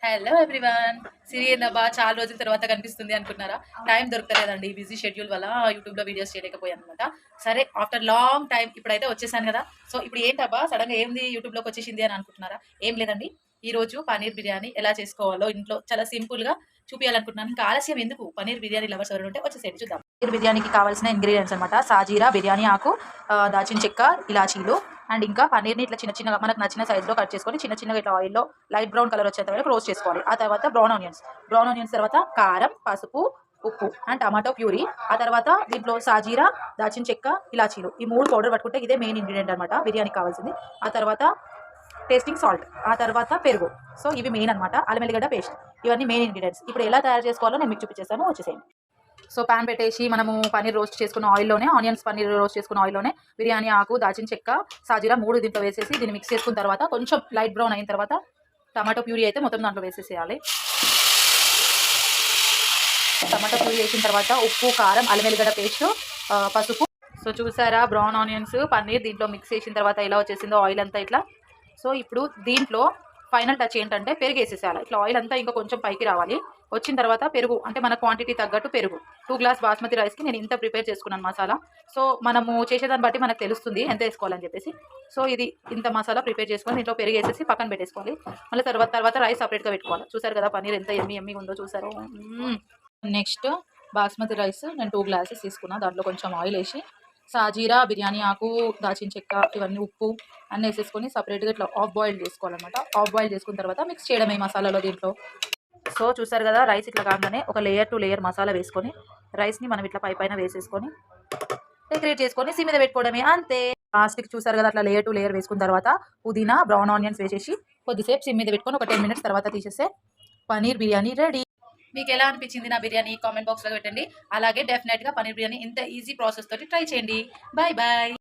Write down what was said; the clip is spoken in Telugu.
Hello everyone. సిరి ఏందబ్బా చాలా రోజుల తర్వాత కనిపిస్తుంది అనుకున్నారా? టైం దొరకలేదండి. బిజీ షెడ్యూల్ వల్ల యూట్యూబ్‌లో వీడియోస్ చేయలేకపోయాననమాట. సరే ఆఫ్టర్ లాంగ్ టైమ్ ఇప్పుడైతే వచ్చేసాను గదా! సో, ఇప్పుడు ఏంటబ్బా సడెన్‌గా ఏంది యూట్యూబ్‌లోకి వచ్చేసింది అని అనుకుంటున్నారా? ఏం లేదండి. ఈరోజు పన్నీర్ బిర్యానీ ఎలా చేసుకోవాలో ఇంట్లో చాలా సింపుల్‌గా చూపియాలనుకుంటున్నాను. ఇంకా ఆలస్యం ఎందుకు? పన్నీర్ బిర్యానీ లవర్స్ ఎవరైనా ఉంటే వచ్చేసేయండి చూద్దాం. పన్నీర్ బిర్యానీకి కావాల్సిన ఇంగ్రీడియెంట్స్ అనమాట. సాజీరా, బిర్యానీ ఆకు, దాల్చిన చెక్క, ఇలాచీలు అండ్ ఇంకా పన్నీర్‌ని ఇట్లా చిన్న చిన్నగా మనకు నచ్చిన సైజులో కట్ చేసుకొని చిన్న చిన్నగా ఇట్లా ఆయిల్‌లో లైట్ బ్రౌన్ కలర్ వచ్చేంత వరకు రోస్ట్ చేసుకోవాలి. ఆ తర్వాత బ్రౌన్ ఆనియన్స్ తర్వాత కారం, పసుపు, ఉప్పు అండ్ టమాటో ప్యూరీ. ఆ తర్వాత దీంట్లో సాజీరా, దాల్చిన చెక్క, ఇలాచీలు ఈ 3 పౌడర్ పట్టుకుంటే ఇదే మెయిన్ ఇంగ్రీడియెంట్ అనమాట బిర్యానీకి కావాల్సింది. ఆ తర్వాత టేస్టింగ్ సాల్ట్, ఆ తర్వాత పెరుగు. సో, ఇవి మెయిన్ అనమాట. అల్లం ఎల్లిగడ్డ పేస్ట్ ఇవన్నీ మెయిన్ ఇంగ్రీడియెంట్స్. ఇప్పుడు ఎలా తయారు చేసుకోవాలో నేను మీకు చూపించేస్తాను. వచ్చేసేయండి. సో, పాన్ పెట్టేసి మనము పన్నీర్ రోస్ట్ చేసుకున్న ఆయిల్‌లోనే పన్నీర్ రోస్ట్ చేసుకున్న ఆయిల్‌లోనే బిర్యానీ ఆకు, దాల్చిన చెక్క, సాజీరా 3 దీంట్లో వేసేసి దీన్ని మిక్స్ చేసుకున్న తర్వాత కొంచెం లైట్ బ్రౌన్ అయిన తర్వాత టమాటో ప్యూరీ అయితే మొత్తం దాంట్లో వేసేసేయాలి. టమాటో ప్యూరీ వేసిన తర్వాత ఉప్పు, కారం, అల్లం ఎల్లిగడ్డ పేస్టు, పసుపు. సో, చూసారా బ్రౌన్ ఆనియన్స్, పన్నీర్ దీంట్లో మిక్స్ చేసిన తర్వాత ఎలా వచ్చేసిందో ఆయిల్ అంతా ఇట్లా. సో, ఇప్పుడు దీంట్లో ఫైనల్ టచ్ ఏంటంటే పెరుగేసేసేయాలి. ఇట్లా ఆయిల్ అంతా ఇంకా కొంచెం పైకి రావాలి. వచ్చిన తర్వాత పెరుగు అంటే మన క్వాంటిటీ తగ్గట్టు పెరుగు. 2 గ్లాస్ బాస్మతి రైస్‌కి నేను ఇంత ప్రిపేర్ చేసుకున్నాను మసాలా. సో, మనము చేసేదాన్ని బట్టి మనకు తెలుస్తుంది ఎంత ఏసుకోవాలని చెప్పేసి. సో, ఇది ఇంత మసాలా ప్రిపేర్ చేసుకొని దీంట్లో పెరుగేసేసి పక్కన పెట్టేసుకోవాలి. మళ్ళీ తర్వాత రైస్ సెపరేట్‌గా పెట్టుకోవాలి. చూసారు కదా పన్నీర్ ఎంత యమ్మీగా ఉందో చూసారు. నెక్స్ట్ బాస్మతి రైస్ నేను 2 గ్లాసెస్ తీసుకున్నా. దాంట్లో కొంచెం ఆయిల్ ఏసి సాజీరా, బిర్యానీ ఆకు, దాల్చిన చెక్క ఇవన్నీ ఉప్పు అన్నీ ఏసేసుకొని సెపరేట్‌గా ఇట్లా హాఫ్ బాయిల్ చేసుకోవాలన్నమాట. హాఫ్ బాయిల్ చేసుకున్న తర్వాత మిక్స్ చేయడమే మసాలాలో దీంట్లో. సో, చూసారు కదా రైస్ ఇట్లా కాగానే ఒక లేయర్ టు లేయర్ మసాలా వేసుకొని రైస్‌ని మనం ఇట్లా పైన వేసేసుకొని డెకరేట్ చేసుకొని సిమ్ మీద పెట్టుకోవడమే అంతే. లాస్ట్‌కి చూసారు కదా అట్లా లేయర్ టు లేయర్ వేసుకున్న తర్వాత పుదీనా, బ్రౌన్ ఆనియన్స్ వేసేసి కొద్దిసేపు సిమ్ మీద పెట్టుకొని ఒక 10 మినిట్స్ తర్వాత తీసేస్తే పన్నీర్ బిర్యానీ రెడీ. మీకు ఎలా అనిపించింది నా బిర్యానీ కామెంట్ బాక్స్‌లో పెట్టండి. అలాగే డెఫినెట్‌గా పన్నీర్ బిర్యానీ ఇంత ఈజీ ప్రాసెస్ తోటి ట్రై చేయండి. Bye bye.